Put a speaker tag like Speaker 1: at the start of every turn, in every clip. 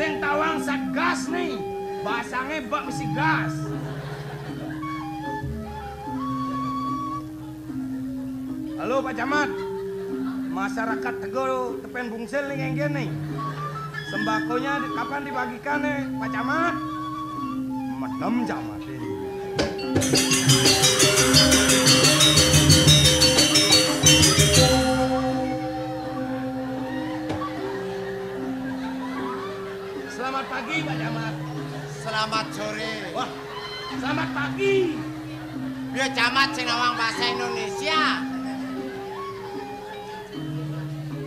Speaker 1: Sing tawang segas nih. Bahasanya bak mesti gas. Halo Pak Camat. Masyarakat Tegal Tepen Bungsel nih ngenggen nih. Sembakonya kapan dibagikan nih Pak Camat? Madam Camat ini. Selamat pagi Pak Camat.
Speaker 2: Selamat sore.
Speaker 1: Wah, selamat pagi.
Speaker 2: Dia camat sing ngawang bahasa Indonesia.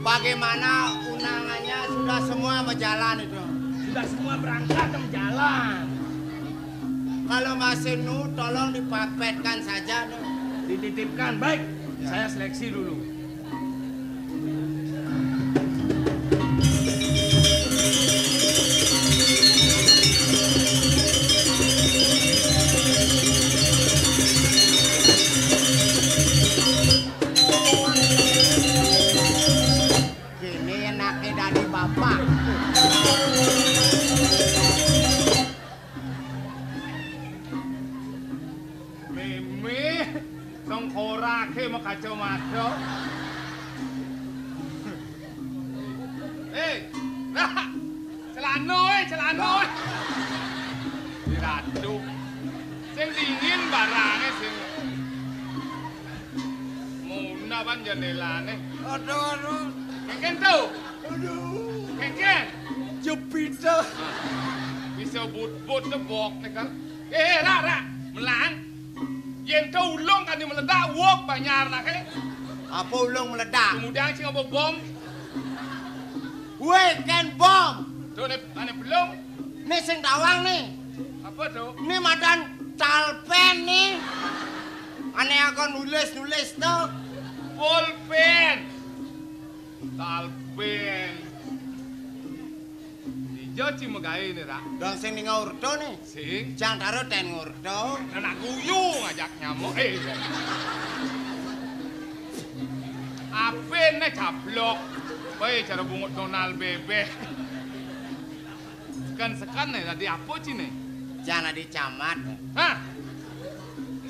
Speaker 2: Bagaimana undangannya sudah semua berjalan itu?
Speaker 1: Sudah semua berangkat ke jalan.
Speaker 2: Kalau masih tolong dipapetkan saja.
Speaker 1: Dititipkan, baik. Ya. Saya seleksi dulu.
Speaker 2: Gini enaknya dari bapak.
Speaker 1: Songkorake mau kacau maco. Celano. Diradu. Sing dingin barangnya sing. Muna ban jendelane.
Speaker 2: Aduh.
Speaker 1: Kengken tuh.
Speaker 2: Aduh.
Speaker 1: Kengken.
Speaker 2: Jepita.
Speaker 1: Bisa but tebok nih kan. Ra. Melang. Yen kau ulung kan dia meledak, wok banyar nak eh.
Speaker 2: Apa ulung meledak?
Speaker 1: Kemudian sih ngobrol bom.
Speaker 2: Weekend bom.
Speaker 1: Tuh ane belum.
Speaker 2: Nih sing tawang nih.
Speaker 1: Apa tuh?
Speaker 2: Nih madan talpen nih. Ane akan nulis tuh.
Speaker 1: Pulpen. Talpen. Dijo cuma gaya nih rak.
Speaker 2: Dong sing ngurdo nih.
Speaker 1: Sing.
Speaker 2: Jangan taruh ten ngurdo.
Speaker 1: Anak guyu ngajak nyamuk. Apa nih cablok? Baik cara bungut Donald bebek. Sekan nih tadi apa sih nih?
Speaker 2: Jangan di camat.
Speaker 1: Hah?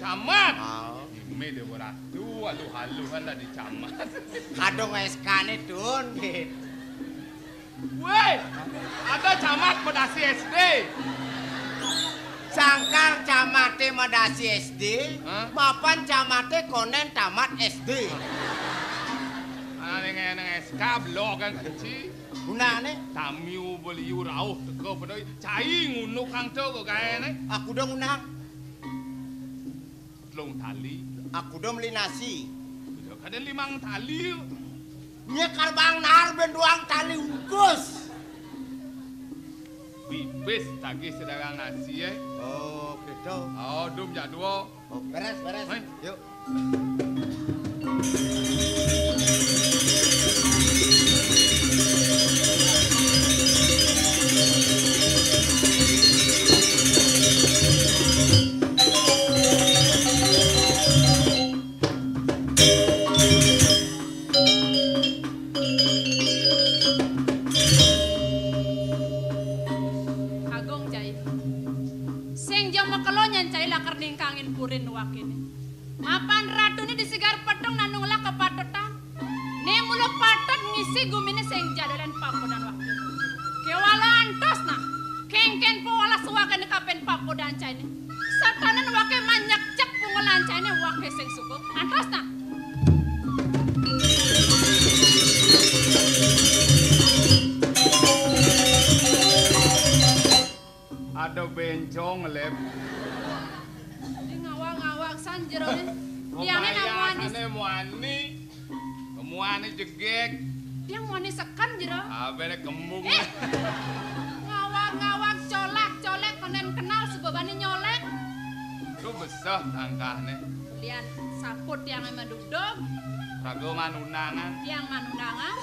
Speaker 1: Camat?
Speaker 2: Oh.
Speaker 1: Ini dia beratu, halu kan tadi camat.
Speaker 2: Kadung SK-ne Dun.
Speaker 1: Woi, ada camat Medasi SD.
Speaker 2: Sangkar camate Medasi SD,
Speaker 1: Hah?
Speaker 2: mapan camate konen tamat SD.
Speaker 1: Neng SK blok kan kecil.
Speaker 2: Gunane?
Speaker 1: Tamiu beli urau teko pada cai ngunuk kang tuh kok kayaknya.
Speaker 2: Aku dong unang.
Speaker 1: Telung tali.
Speaker 2: Aku dong beli nasi.
Speaker 1: Udah kadang 5 tali.
Speaker 2: Nyekar bang nar benduang tali ungkus.
Speaker 1: Bibis tagi sedang nasi
Speaker 2: Oh, gitu.
Speaker 1: Oh, dum jadwo.
Speaker 2: Oh, beres.
Speaker 1: Hai.
Speaker 2: Yuk.
Speaker 3: Purin wakini. Mapan ratu ni disigar petong nanunglah kepatotan. Ne mulo patot ngisi gumini sing jadalan papodan waktu. Kewala antos nah. Kengken po wala suwakan ni kapen papodan cai ni. Satanan wake manyak cek pungolan cai ni wake sing suku. Antos nah.
Speaker 1: Ada bencong lep.
Speaker 3: Jero ni. Diangnya namuani.
Speaker 1: Muani jegek.
Speaker 3: Dia muani sekan jero.
Speaker 1: Abene kembung.
Speaker 3: Ngawak colek konen kenal sebabane nyolek.
Speaker 1: Itu besar tangkahnya.
Speaker 3: Lian saput yang madugdog.
Speaker 1: Rago manundangan.
Speaker 3: Yang manundangan.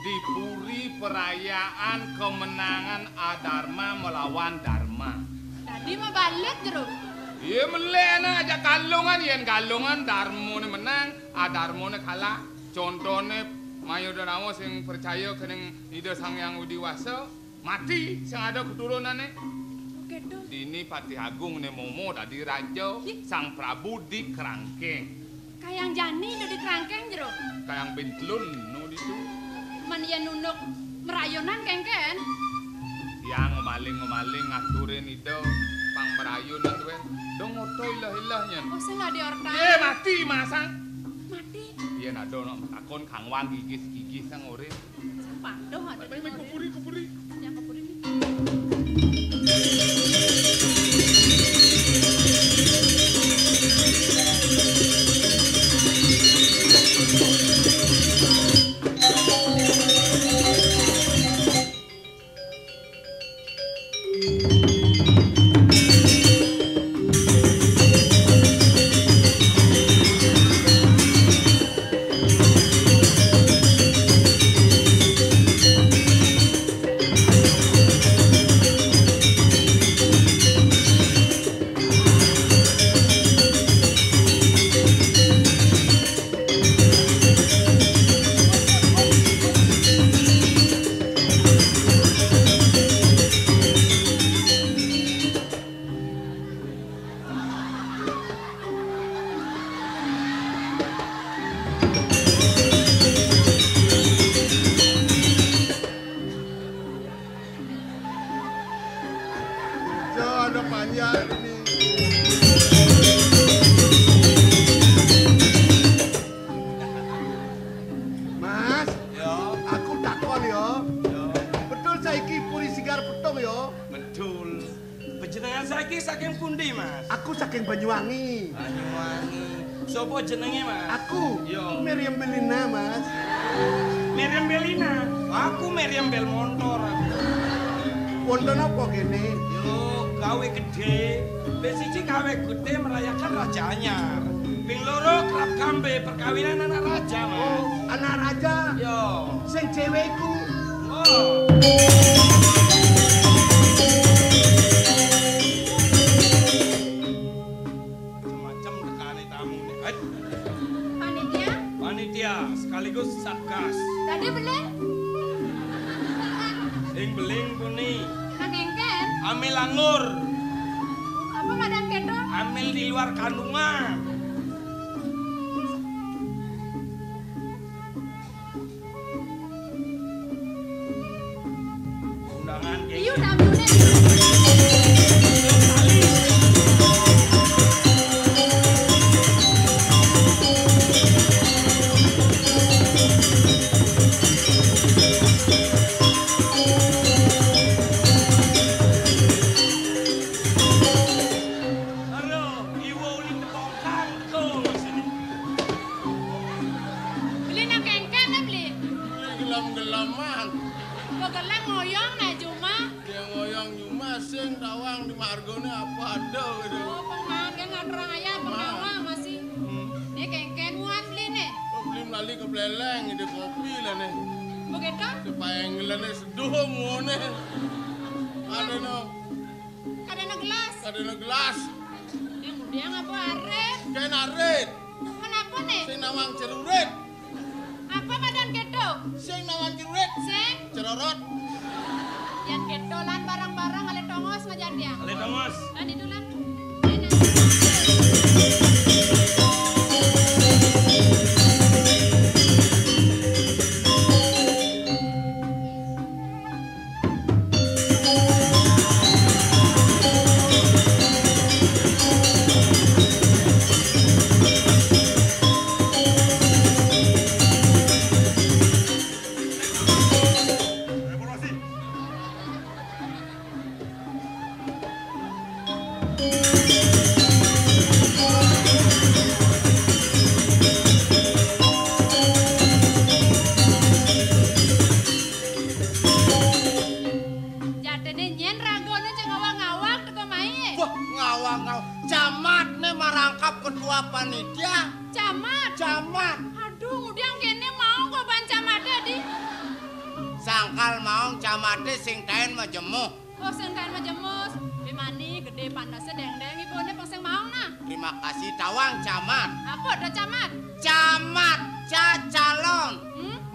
Speaker 1: Di puri perayaan kemenangan Adharma melawan Dharma.
Speaker 3: Tadi mau balik jero.
Speaker 1: Iya melena aja kalungan Dharma menang, Adharma kalah. Contohnya
Speaker 4: Mayodanawa sing percaya kening Ida Sang Hyang Widi Wasa mati sing ada keturunane.
Speaker 3: Gitu.
Speaker 4: Dini Patih Agung ne Momo dadi raja, Sang Prabu di kerangkeng.
Speaker 3: Kayang Jani nu di kerangkeng jero.
Speaker 4: Kayang Bintlun nu ditu.
Speaker 3: Man yen nunuk merayonan kengken.
Speaker 4: Yang ngemaling ngaturin Ida pang merayunan tuwen. Dong oto ilah-ilahnya.
Speaker 3: Oh sing ada orta.
Speaker 4: Mati masang.
Speaker 3: Mati.
Speaker 4: Yen ada nok takon Kang Wang gigis-gigis sang urip.
Speaker 3: Padoh ada.
Speaker 4: Kupuri.
Speaker 3: Yang kepuri ini.
Speaker 1: Saking pundi, Mas?
Speaker 5: Aku saking Banyuwangi.
Speaker 1: Banyuwangi. Sopo jenenge, Mas?
Speaker 5: Aku.
Speaker 1: Yo.
Speaker 5: Meriam Belina, Mas.
Speaker 1: Meriam Belina. Aku Meriam Belmontor.
Speaker 5: Wonten apa kene?
Speaker 1: Yo, gawe gede. Wis siji gawe gede merayakan Raja Anyar. Ping loro kerap kambe perkawinan anak raja, Mas.
Speaker 5: Oh, anak raja.
Speaker 1: Yo.
Speaker 5: Sing cewekku.
Speaker 1: Oh. Sekaligus satgas.
Speaker 3: Tadi beling?
Speaker 1: Ing beling puni.
Speaker 3: Kangengken?
Speaker 1: Amil anggur.
Speaker 3: Apa Madam Keto?
Speaker 1: Amil di luar kandungan. Undangan geng.
Speaker 3: Iya, namune.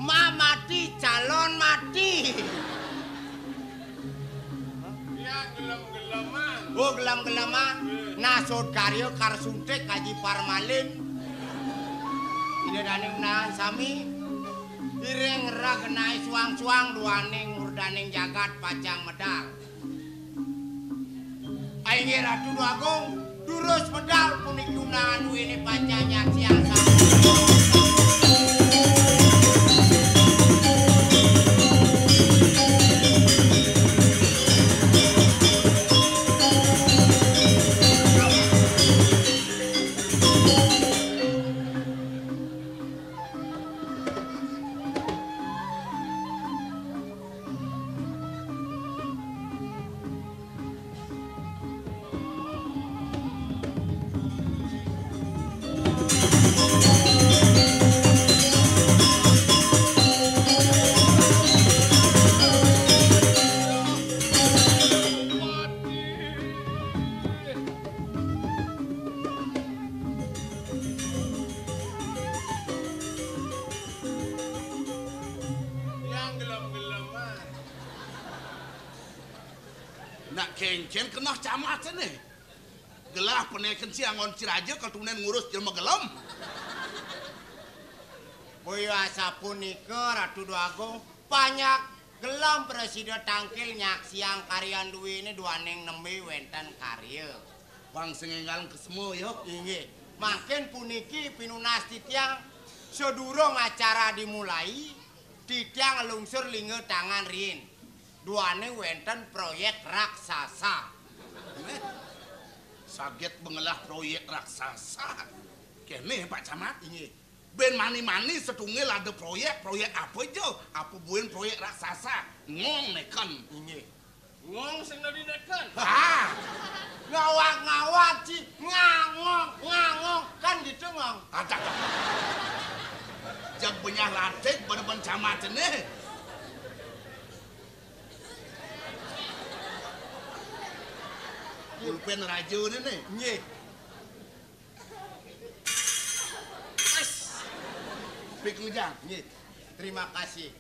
Speaker 2: emak mati, calon mati.
Speaker 4: Ya gelem-geleman.
Speaker 2: Oh gelam-geleman. Nasut karya karsuntik kaji parmalin. Ide daning menahan sami. Iring ra kenai suang-suang duaning murdaning jagat pacang medal. Aing Ratu Agung durus medal puniki unangan wene pacanya siang
Speaker 5: Nak kencen kenah camat nih. Gelah peneken siangon Ciraja kaltunen ngurus jelema gelem.
Speaker 2: Boyo asapunika Ratu Agung banyak gelam presiden tangkil nyak siang karyan duwene duaning nemi wenten karya.
Speaker 5: Bang sengenggal kesemu yo.
Speaker 2: Inggih, makin puniki pinunas titiang sedurung acara dimulai, titiang lungsur linge tangan rin. Duane wenten proyek raksasa.
Speaker 5: Saget mengelah proyek raksasa. Kene Pak Camat.
Speaker 2: Inggih.
Speaker 5: Ben mani-mani setunggal ada proyek apa aja? Apa buin proyek raksasa? Ngong neken.
Speaker 2: Inggih.
Speaker 4: Wong sing neken.
Speaker 5: Ah,
Speaker 2: Ngawak-ngawak ci, ngangong kan ditengong.
Speaker 5: ada. Jag benyah latik bener-bener camat nih. Pulpen raja nih.
Speaker 2: Nggih.
Speaker 5: Pik ngejang.
Speaker 2: Nggih. Terima kasih.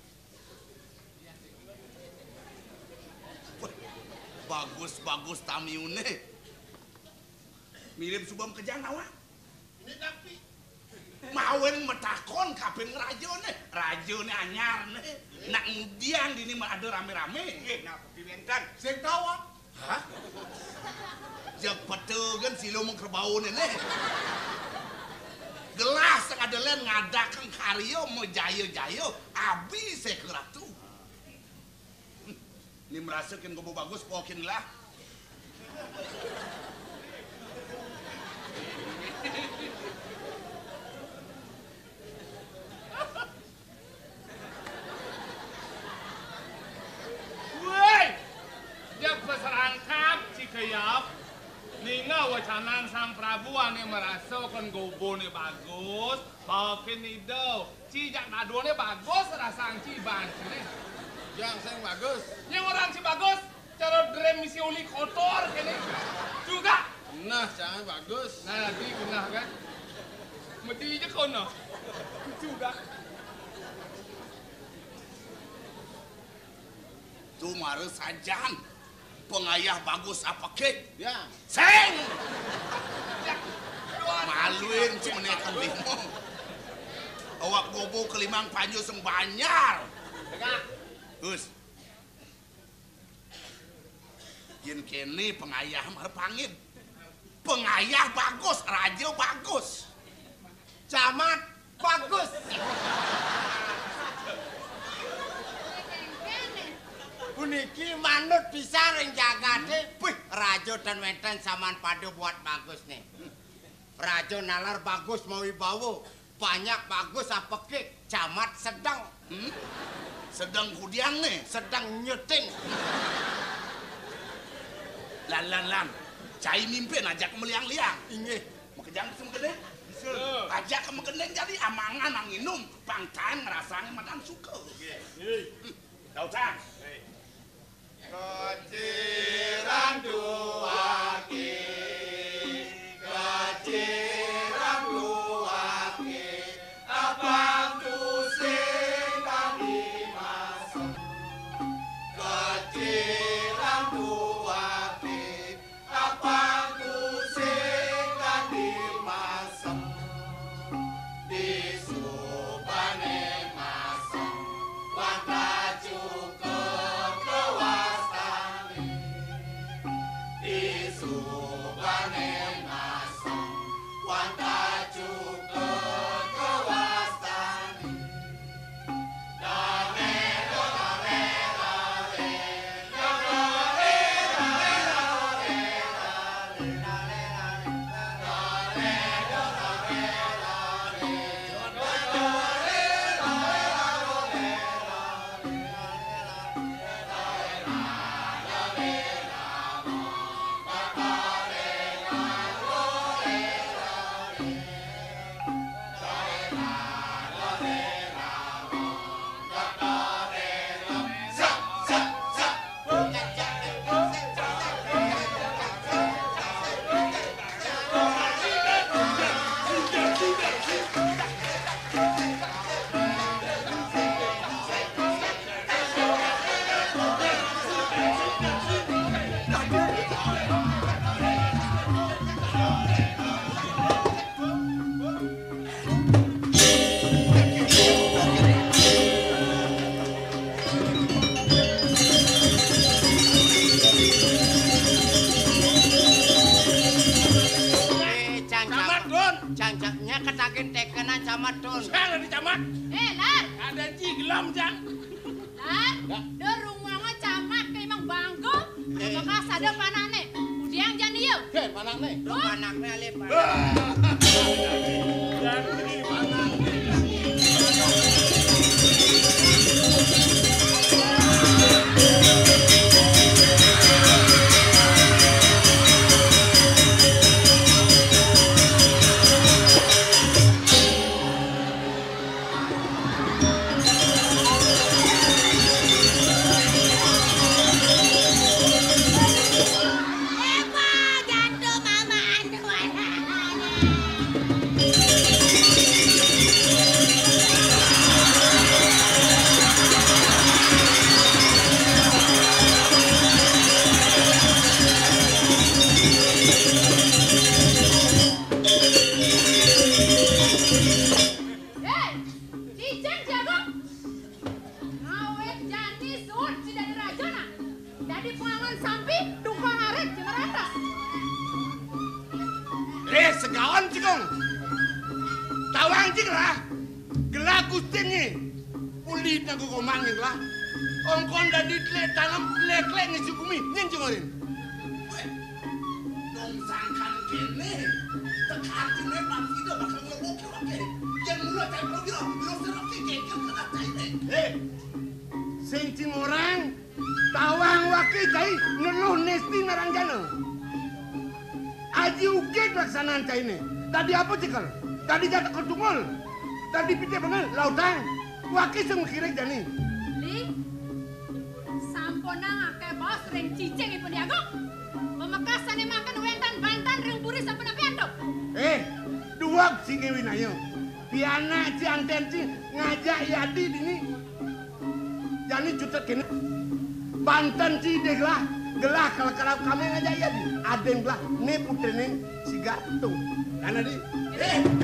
Speaker 5: Bagus tamiune. Mirip subam kejang awak. Ini tapi mawen metakon kaping rajone. Rajone anyar nih. Nak ngudian dini mah ada rame-rame.
Speaker 2: Nggih, napa diwenten?
Speaker 5: Sing tawa. Hah? Jak petegan silo mengkerbau nih. Gelas ngadelen ngadakan karyo mau jayo-jayo abis saya ke ratu. Ini merasakan gobo bagus pokin lah.
Speaker 4: Woi! Jak peserangkap cikayap. Ninga wacanan sang Prabu ane merasa kan gobone bagus, pakin ido. Cijak naduane bagus rasang ciban cine.
Speaker 5: Yang saya bagus.
Speaker 4: Yang orang ci bagus, cara drem misi uli kotor kene. Juga.
Speaker 5: Nah, jangan bagus.
Speaker 4: Nah, lagi kena kan. Mesti aja kono. Juga.
Speaker 5: Tuh marah sajan. Pengayah bagus apa kek?
Speaker 4: Ya.
Speaker 5: Seng! Maluin cuma nekan bingung. Awak gobo kelimang panju sembanyar.
Speaker 4: Tegak.
Speaker 5: Gus. Yen kene pengayah mah pangit. Pengayah bagus, raja bagus.
Speaker 2: Camat bagus. Puniki manut bisa ring jagate. Wih, raja dan wenten saman pada buat bagus nih. Raja nalar bagus mau wibawa. Banyak bagus apa kek. Camat sedang.
Speaker 5: Sedang kudiang nih.
Speaker 2: Sedang nyuting.
Speaker 5: Lan. Cai mimpin ajak meliang-liang.
Speaker 2: Inggih.
Speaker 5: Makejang sem gede. Ajak ke megendeng jadi amangan anginum. Pangtan ngerasanya madam suka. Tahu cang?
Speaker 2: Keciran duaki, keciran duaki, abang tu sing ketakin tekenan camat don.
Speaker 5: Saya di camat.
Speaker 3: Lar.
Speaker 5: Ada ciglam jang.
Speaker 3: Lar. Do rumangna camat ke imang bangko. Bekas ada panane. Udiang jan ieu.
Speaker 5: Ke panakne.
Speaker 2: Do panakna le pan.
Speaker 5: Jadi panak.
Speaker 3: Cicing jago. Ngawet jani suut si dari rajona. Jadi pengangon sampi tukang arit di meratas.
Speaker 5: Segawan cikong. Tawang cik lah. Gelak gustinnya. Ulit na kukumangin lah. Ongkon dah ditlek tanam lek-lek ngisi bumi. Nyen cengorin. Dong sangkan kene. Tekatine pastido bakal ngelok wake. Yang mula cakro biro. Lo serap kekekir kena caine. Sing cing orang. Tawang wake cai. Neluh nesti naranjana. Aji ukit laksanaan caine. Tadi apa cikal? Tadi jatuh ketungol. Tadi pite bengal lautang. Wake sing kirek jani.
Speaker 3: Li, sampona ngake bos ring cicing ipun diagok. Pemekasan makan wentan bantan ring buri sampona piantok.
Speaker 5: Duak sing winayo. Piana ci anten ci ngajak yadi dini. Jani jutet kene. Banten ci deglah. Gelah kalau kami ngajak yadi. Adeng gelah ne putrene si Gatung. Karena di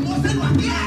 Speaker 5: mosen wakia.